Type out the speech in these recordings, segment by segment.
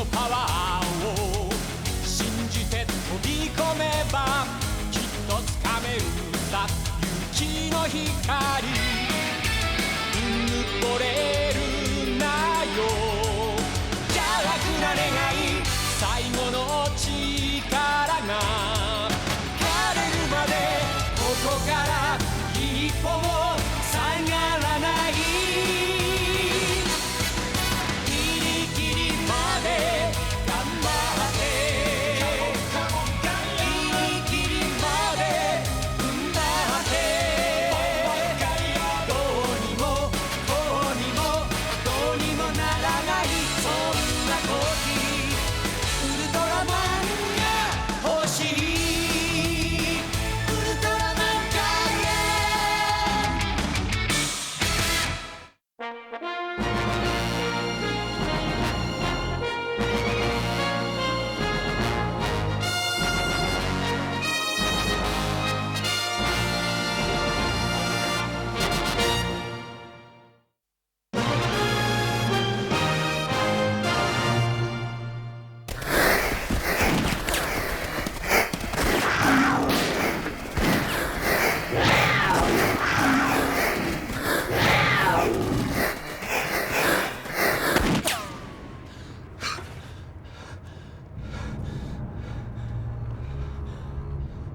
のパワーを信じて飛び込めばきっとつかめるさ勇気の光うぬぼれるなよ邪悪な願い最後の力が枯れるまでここから一歩も下がらないギリギリまで頑張ってギリギリまで踏ん張ってどうにもこうにもどうにもならないそんな時ウルトラマンが欲しいウルトラマン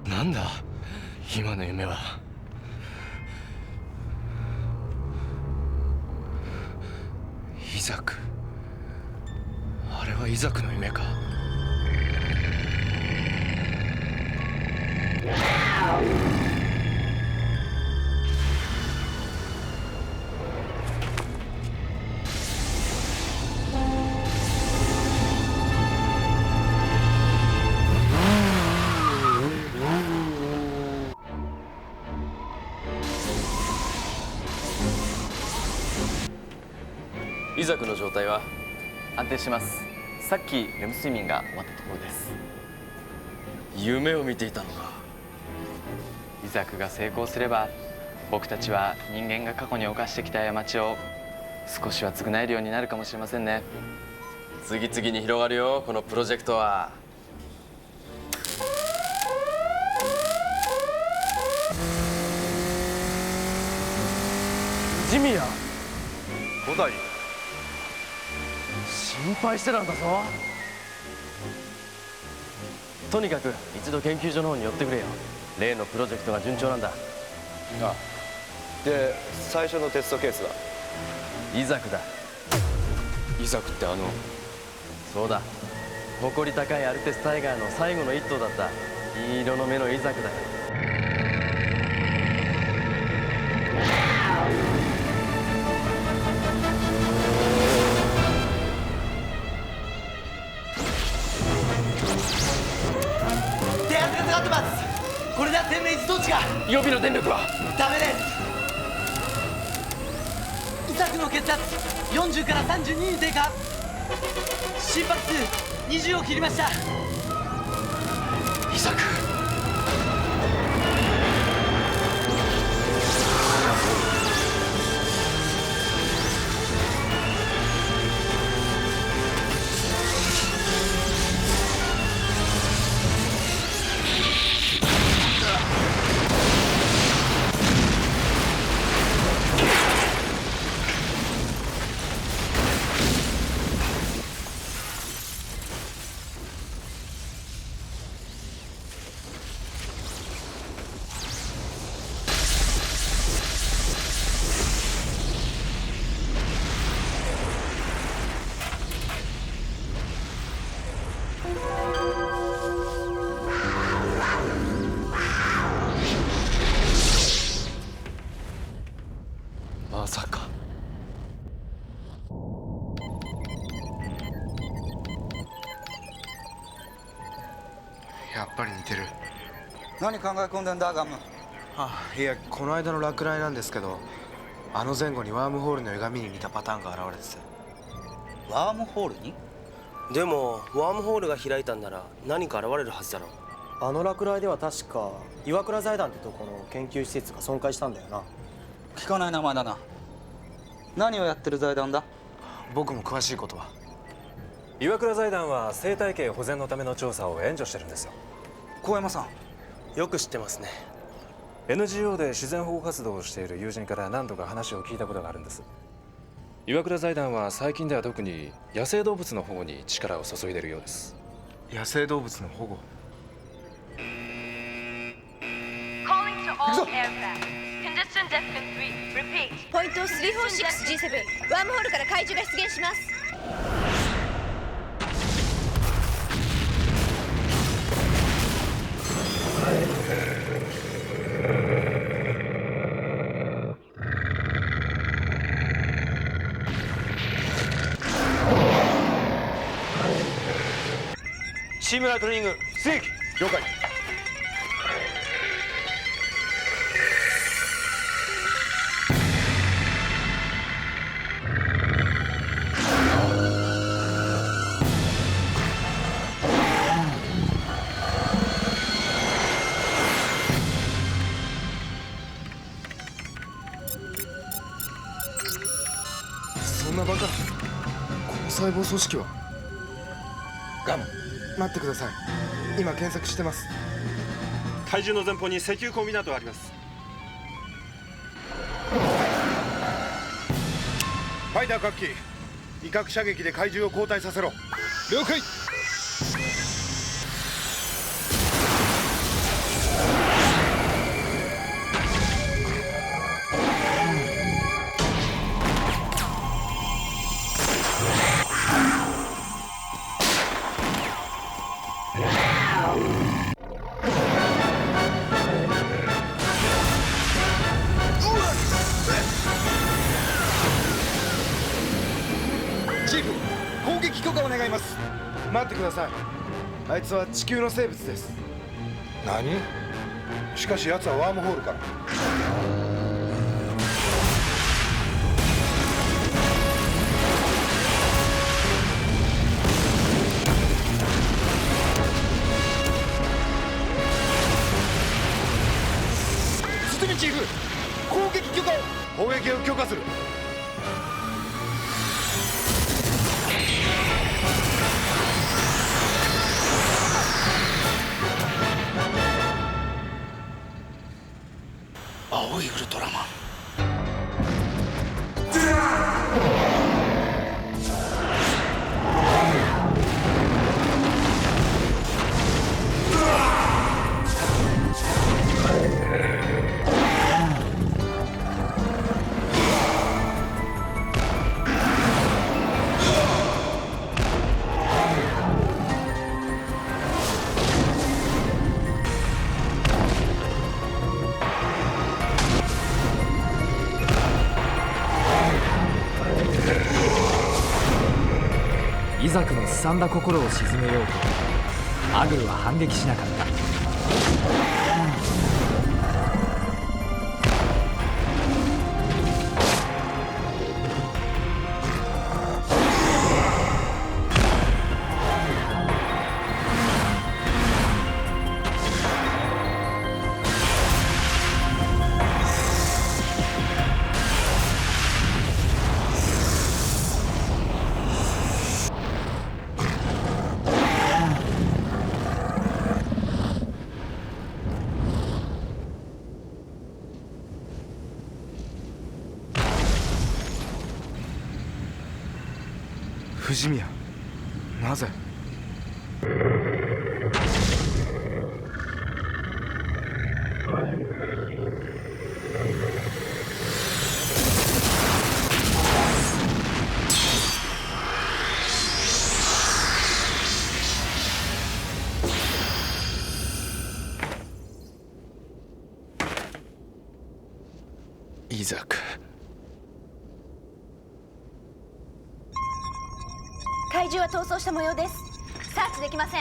なんだ今の夢は。イザク、あれはイザクの夢か。イザクの状態は安定してます。さっきレム睡眠が終わったところです。夢を見ていたのか。イザクが成功すれば僕たちは人間が過去に犯してきた過ちを少しは償えるようになるかもしれませんね。次々に広がるよこのプロジェクトは。ジミーや五代心配してたんだぞ。とにかく一度研究所の方に寄ってくれよ。例のプロジェクトが順調なんだ。あで最初のテストケースはイザクだ。イザクってそうだ、誇り高いアルテスタイガーの最後の一頭だった銀色の目のイザクだよ。電圧が下がってます。これでは天然自動値が予備の電力はダメです。イザクの血圧40から32に低下。心拍数20を切りました。イザク。まさか。やっぱり似てる。何考え込んでんだガム。いや、この間の落雷なんですけど、あの前後にワームホールの歪みに似たパターンが現れてて。ワームホールに？でもワームホールが開いたんなら何か現れるはずだろう。あの落雷では確か岩倉財団ってとこの研究施設が損壊したんだよな。聞かない名前だな。何をやってる財団だ？僕も詳しいことは。岩倉財団は生態系保全のための調査を援助してるんですよ。高山さん、よく知ってますね。 NGO で自然保護活動をしている友人から何度か話を聞いたことがあるんです。岩倉財団は最近では特に野生動物の保護に力を注いでいるようです。野生動物の保護。ポイント 346G7 ワームホールから怪獣が出現します。チームライトニング出撃了解。そんなバカ。この細胞組織は。ガム、待ってください。今検索してます。怪獣の前方に石油コンビナートがあります。ファイター各機、威嚇射撃で怪獣を後退させろ。了解。チーフ、攻撃許可を願います。待ってください。あいつは地球の生物です。何？しかし奴はワームホールから。堤チーフ、攻撃許可を。攻撃を許可する。青いウルトラマン。イザクのすさんだ心を鎮めようとアグルは反撃しなかった。藤宮、なぜ？イザク。怪獣は逃走した模様です。サーチできません。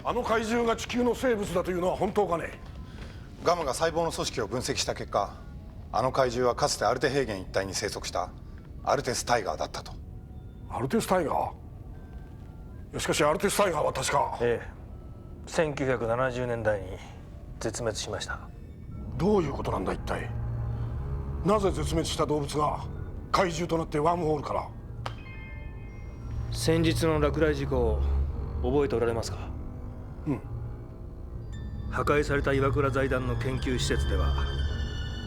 あの怪獣が地球の生物だというのは本当かね？ガムが細胞の組織を分析した結果、あの怪獣はかつてアルテ平原一帯に生息したアルテスタイガーだったと。アルテスタイガー？しかしアルテスタイガーは確か。ええ、1970年代に絶滅しました。どういうことなんだ一体。なぜ絶滅した動物が怪獣となってワームホールから。先日の落雷事故を覚えておられますか？うん。破壊された岩倉財団の研究施設では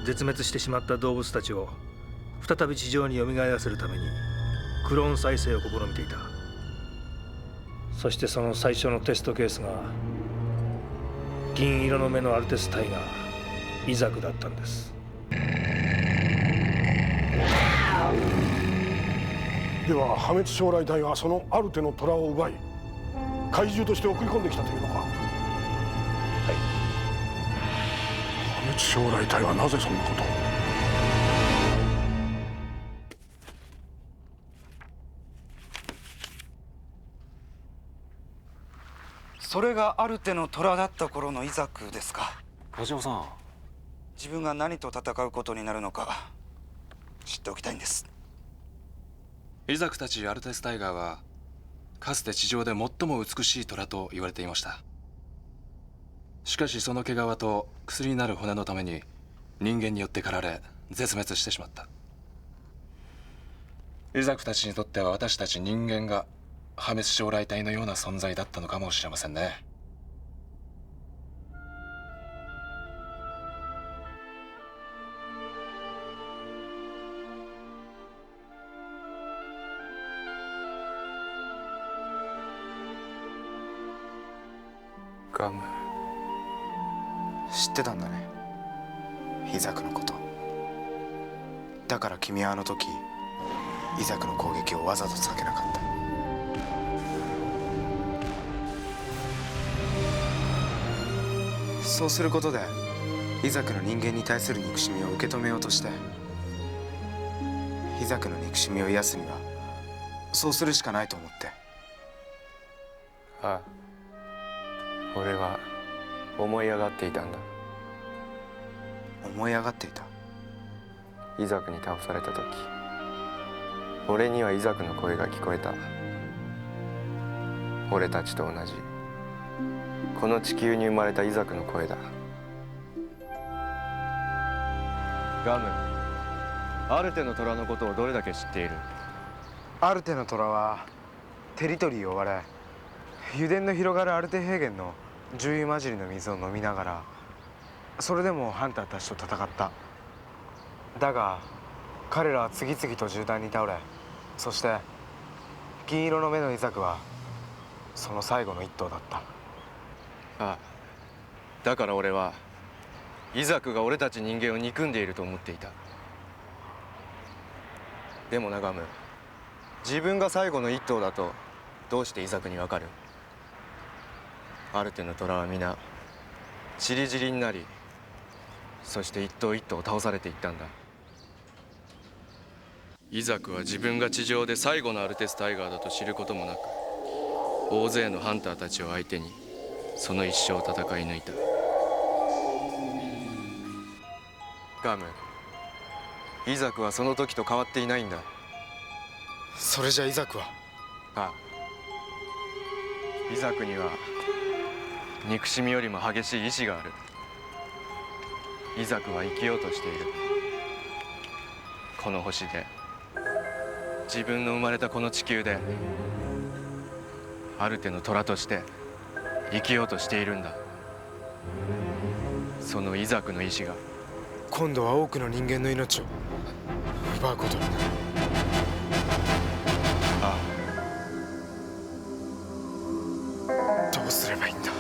絶滅してしまった動物たちを再び地上に蘇らせるためにクローン再生を試みていた。そしてその最初のテストケースが銀色の目のアルテスタイガーイザクだったんです。では破滅将来体がそのアルテの虎を奪い怪獣として送り込んできたというのか。はい。破滅将来体はなぜそんなことを。それがアルテの虎だった頃のイザクですか。梶尾さん、自分が何と戦うことになるのか知っておきたいんです。イザクたちアルテスタイガーはかつて地上で最も美しい虎と言われていました。しかしその毛皮と薬になる骨のために人間によって狩られ絶滅してしまった。イザクたちにとっては私たち人間が破滅将来体のような存在だったのかもしれませんね。ガム、知ってたんだね、イザクのこと。だから君はあの時イザクの攻撃をわざと避けなかった。そうすることでイザクの人間に対する憎しみを受け止めようとして、イザクの憎しみを癒すにはそうするしかないと思って。ああ、俺は思い上がっていたんだ。思い上がっていた。イザクに倒された時、俺にはイザクの声が聞こえた。俺たちと同じこの地球に生まれたイザクの声だ。ガム、アルテの虎のことをどれだけ知っている？アルテの虎はテリトリーを追われ、油田の広がるアルテ平原の重油混じりの水を飲みながら、それでもハンターたちと戦った。だが彼らは次々と銃弾に倒れ、そして銀色の目のイザクはその最後の一頭だった。ああ、だから俺はイザクが俺たち人間を憎んでいると思っていた。でもなガム、自分が最後の一頭だとどうしてイザクにわかる？アルテの虎は皆散り散りになり、そして一頭一頭倒されていったんだ。イザクは自分が地上で最後のアルテスタイガーだと知ることもなく、大勢のハンターたちを相手にその一生を戦い抜いた。ガム、イザクはその時と変わっていないんだ。それじゃイザクは？ああ、イザクには憎しみよりも激しい意志がある。イザクは生きようとしている。この星で、自分の生まれたこの地球で、アルテの虎として生きようとしているんだ。そのイザクの意志が今度は多くの人間の命を奪うことになる。ああ、どうすればいいんだ。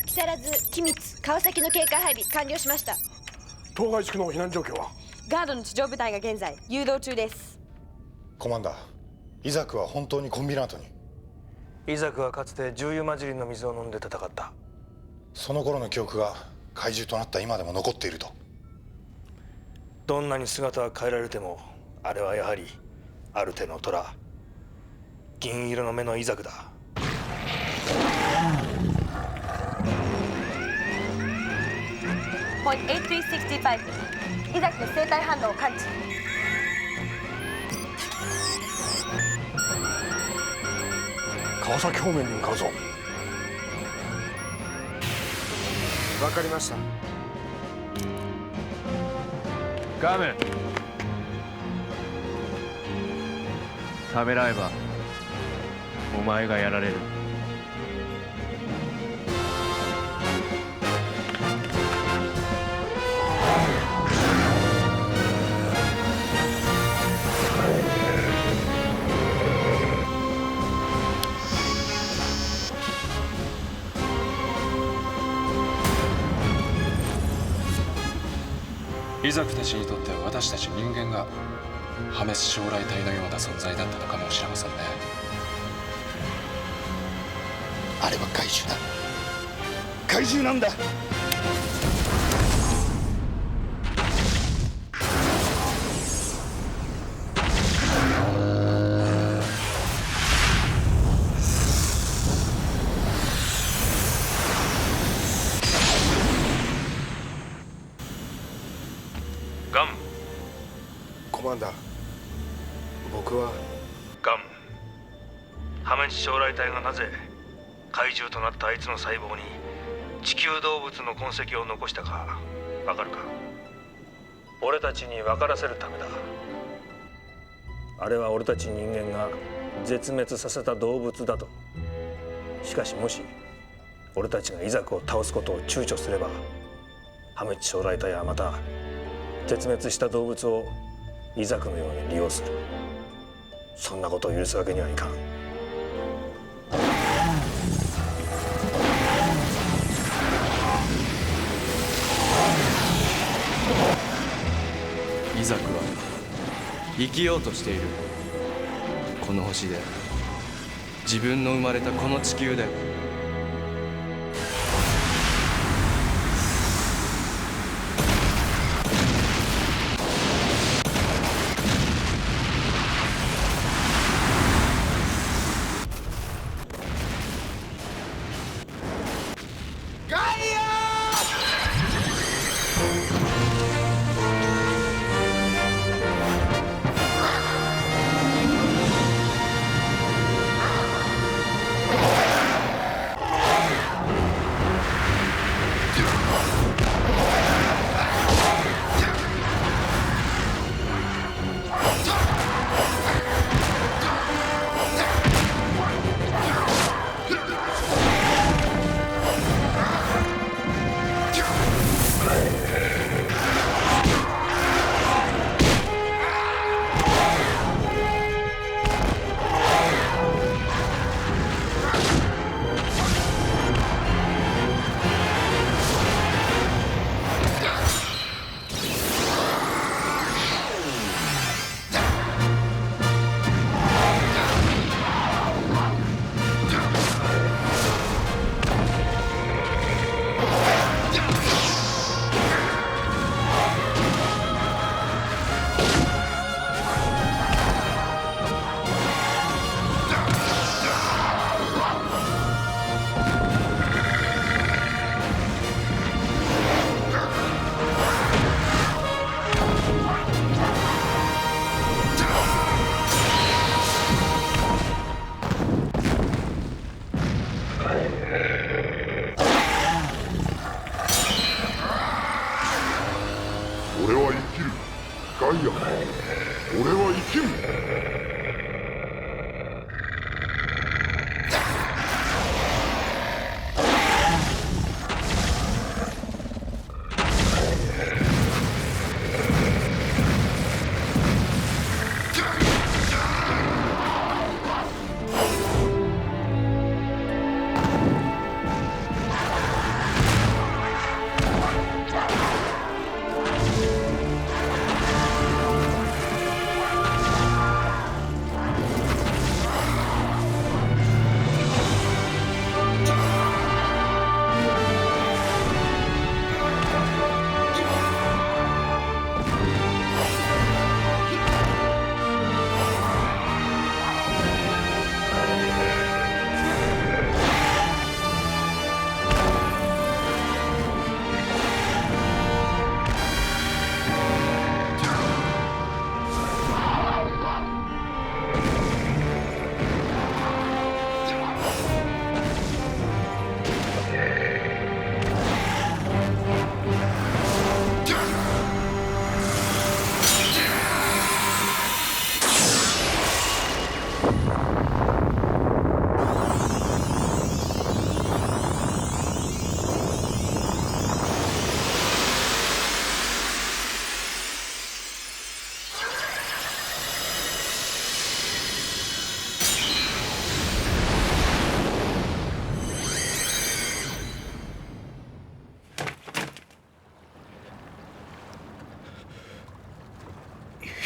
木更津、君津、川崎の警戒配備完了しました。当該地区の避難状況は？ガードの地上部隊が現在誘導中です。コマンダー、イザクは本当にコンビナートに？イザクはかつて重油混じりの水を飲んで戦った。その頃の記憶が怪獣となった今でも残っていると？どんなに姿は変えられても、あれはやはりアルテの虎、銀色の目のイザクだ。ポイント8365、イザクの生体反応を感知。川崎方面に向かうぞ。わかりました。ガム、ためらえばお前がやられる。イザクたちにとっては私たち人間が破滅将来体のような存在だったのかもしれませんね。あれは怪獣だ。怪獣なんだ。ガム。コマンダー、僕はガム。破滅将来体がなぜ怪獣となったあいつの細胞に地球動物の痕跡を残したかわかるか？俺たちに分からせるためだ。あれは俺たち人間が絶滅させた動物だと。しかしもし俺たちがイザクを倒すことを躊躇すれば、破滅将来体はまた絶滅した動物をイザクのように利用する。そんなことを許すわけにはいかん。イザクは生きようとしている。この星で、自分の生まれたこの地球で。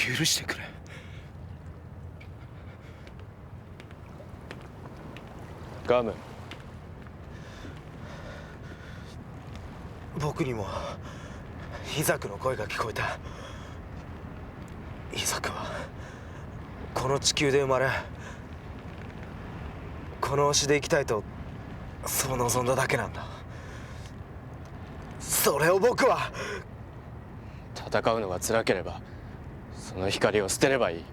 許してくれ。ガム、僕にもイザクの声が聞こえた。イザクはこの地球で生まれ、この星で生きたいとそう望んだだけなんだ。それを僕は。戦うのが辛ければその光を捨てればいい。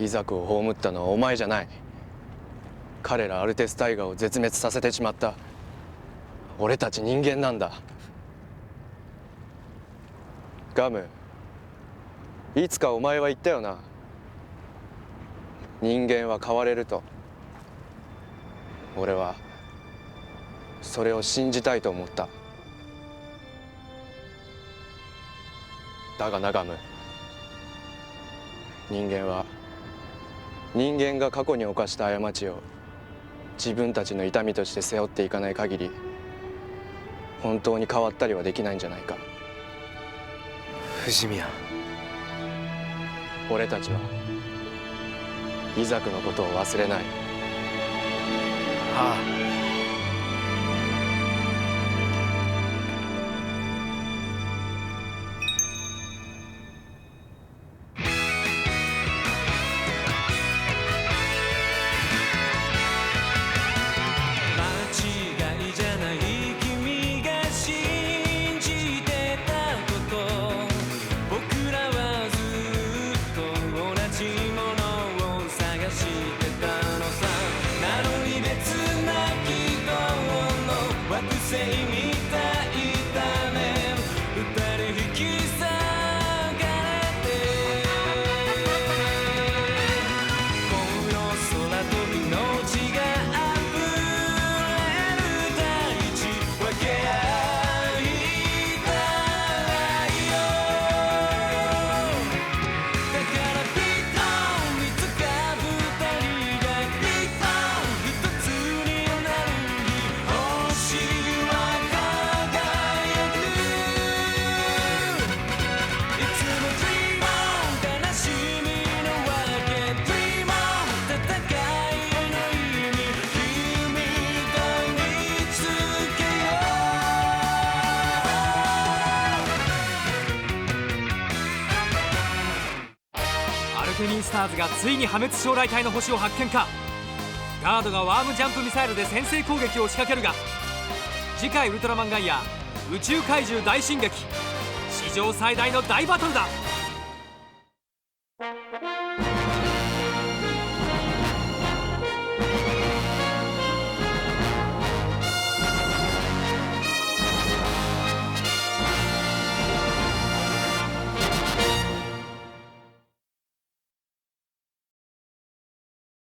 イザクを葬ったのはお前じゃない。彼らアルテスタイガーを絶滅させてしまった俺たち人間なんだ。ガム、いつかお前は言ったよな。人間は変われると。俺はそれを信じたいと思った。だがな、ガム、人間は人間が過去に犯した過ちを自分たちの痛みとして背負っていかない限り本当に変わったりはできないんじゃないか。藤宮、俺たちはイザクのことを忘れない。ああ。アルテミンスターズがついに破滅将来体の星を発見か。ガードがワームジャンプミサイルで先制攻撃を仕掛けるが、次回ウルトラマンガイア宇宙怪獣大進撃、史上最大の大バトルだ。